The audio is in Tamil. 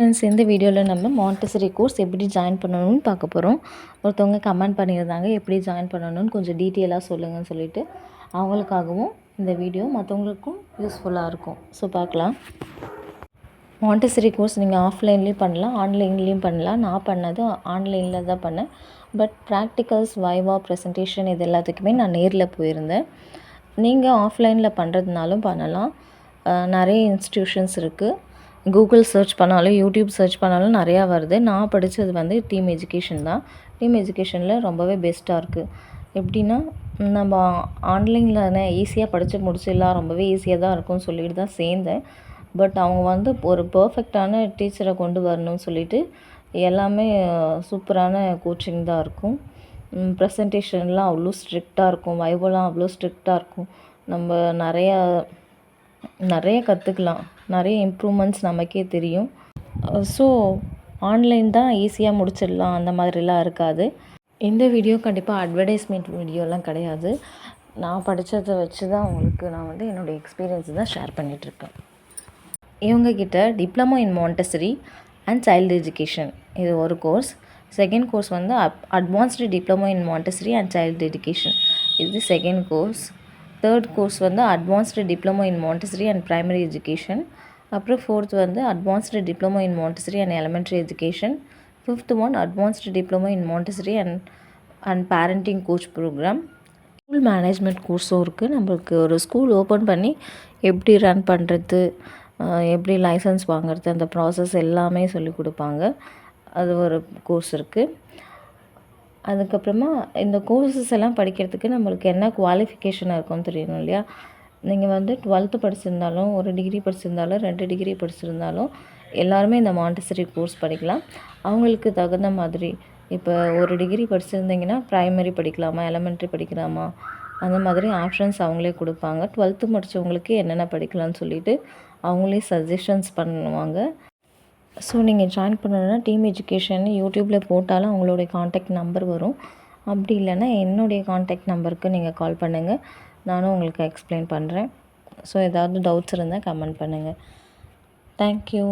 ஃப்ரெண்ட்ஸ், இந்த வீடியோவில் நம்ம மாண்டெசரி கோர்ஸ் எப்படி ஜாயின் பண்ணணும்னு பார்க்க போகிறோம். ஒருத்தவங்க கமெண்ட் பண்ணியிருந்தாங்க, எப்படி ஜாயின் பண்ணணும்னு கொஞ்சம் டீட்டெயிலாக சொல்லுங்கன்னு சொல்லிட்டு. அவங்களுக்காகவும் இந்த வீடியோ மற்றவங்களுக்கும் யூஸ்ஃபுல்லாக இருக்கும். ஸோ பார்க்கலாம். மாண்டெசரி கோர்ஸ் நீங்கள் ஆஃப்லைன்லேயும் பண்ணலாம், ஆன்லைன்லேயும் பண்ணலாம். நான் பண்ணது ஆன்லைனில் தான் பண்ணேன். பட் ப்ராக்டிகல்ஸ், வைவா, ப்ரெசன்டேஷன் இது எல்லாத்துக்குமே நான் நேரில் போயிருந்தேன். நீங்கள் ஆஃப்லைனில் பண்ணுறதுனாலும் பண்ணலாம். நிறைய இன்ஸ்டிடியூஷன்ஸ் இருக்குது. கூகுள் சர்ச் பண்ணாலும், யூடியூப் சர்ச் பண்ணாலும் நிறையா வருது. நான் படித்தது வந்து டீம் எஜுகேஷன் தான். டீம் எஜுகேஷனில் ரொம்பவே பெஸ்ட்டாக இருக்குது. எப்படின்னா, நம்ம ஆன்லைனில் ஈஸியாக படித்து முடிச்சிடலாம், ரொம்பவே ஈஸியாக தான் இருக்கும்னு சொல்லிட்டு தான் சேர்ந்தேன். பட் அவங்க வந்து ஒரு பர்ஃபெக்டான டீச்சரை கொண்டு வரணும்னு சொல்லிட்டு எல்லாமே சூப்பரான கோச்சிங் தான் இருக்கும். ப்ரெசன்டேஷன்லாம் அவ்வளோ ஸ்ட்ரிக்டாக இருக்கும், வைவோலாம் அவ்வளோ ஸ்ட்ரிக்டாக இருக்கும். நம்ம நிறைய கற்றுக்கலாம், நிறைய இம்ப்ரூவ்மெண்ட்ஸ் நமக்கே தெரியும். ஸோ ஆன்லைன் தான் ஈஸியாக முடிச்சிடலாம், அந்த மாதிரிலாம் இருக்காது. இந்த வீடியோ கண்டிப்பாக அட்வர்டைஸ்மெண்ட் வீடியோலாம் கிடையாது. நான் படித்ததை வச்சு தான் உங்களுக்கு நான் வந்து என்னோடய எக்ஸ்பீரியன்ஸ் தான் ஷேர் பண்ணிகிட்ருக்கேன். இவங்கக்கிட்ட diploma in Montessori and child education இது ஒரு கோர்ஸ். செகண்ட் கோர்ஸ் வந்து advanced diploma in Montessori and child education, இது செகண்ட் கோர்ஸ். தேர்ட் கோர்ஸ் வந்து advanced diploma in Montessori and primary education. அப்புறம் ஃபோர்த் வந்து advanced diploma in Montessori and elementary education. Fifth one advanced diploma in Montessori and parenting coach program. School management கோர்ஸும் இருக்குது. நம்மளுக்கு ஒரு ஸ்கூல் ஓப்பன் பண்ணி எப்படி ரன் பண்ணுறது, எப்படி லைசன்ஸ் வாங்குறது, அந்த ப்ராசஸ் எல்லாமே சொல்லிக் கொடுப்பாங்க. அது ஒரு கோர்ஸ் இருக்குது. அதுக்கப்புறமா இந்த கோர்ஸஸ் எல்லாம் படிக்கிறதுக்கு நம்மளுக்கு என்ன குவாலிஃபிகேஷன் இருக்கும்னு தெரியணும் இல்லையா. நீங்கள் வந்து 12th படிச்சிருந்தாலும், ஒரு டிகிரி படிச்சிருந்தாலும், 2 டிகிரி படிச்சிருந்தாலும் எல்லாருமே இந்த மாண்டெசரி கோர்ஸ் படிக்கலாம். அவங்களுக்கு தகுந்த மாதிரி இப்போ ஒரு டிகிரி படிச்சிருந்தீங்கன்னா ப்ரைமரி படிக்கலாமா, எலிமெண்ட்ரி படிக்கலாமா, அந்த மாதிரி ஆப்ஷன்ஸ் அவங்களே கொடுப்பாங்க. 12th முடித்தவங்களுக்கு என்னென்ன படிக்கலாம்னு சொல்லிட்டு அவங்களே சஜஷன்ஸ் பண்ணுவாங்க. ஸோ நீங்கள் ஜாயின் பண்ணணுன்னா டீம் எஜுகேஷன் யூடியூப்பில் போட்டாலும் அவங்களுடைய காண்டாக்ட் நம்பர் வரும். அப்படி இல்லைன்னா என்னுடைய காண்டாக்ட் நம்பருக்கு நீங்கள் கால் பண்ணுங்கள், நானும் உங்களுக்கு எக்ஸ்பிளைன் பண்ணுறேன். ஸோ ஏதாவது டவுட்ஸ் இருந்தால் கமெண்ட் பண்ணுங்கள். தேங்க்யூ.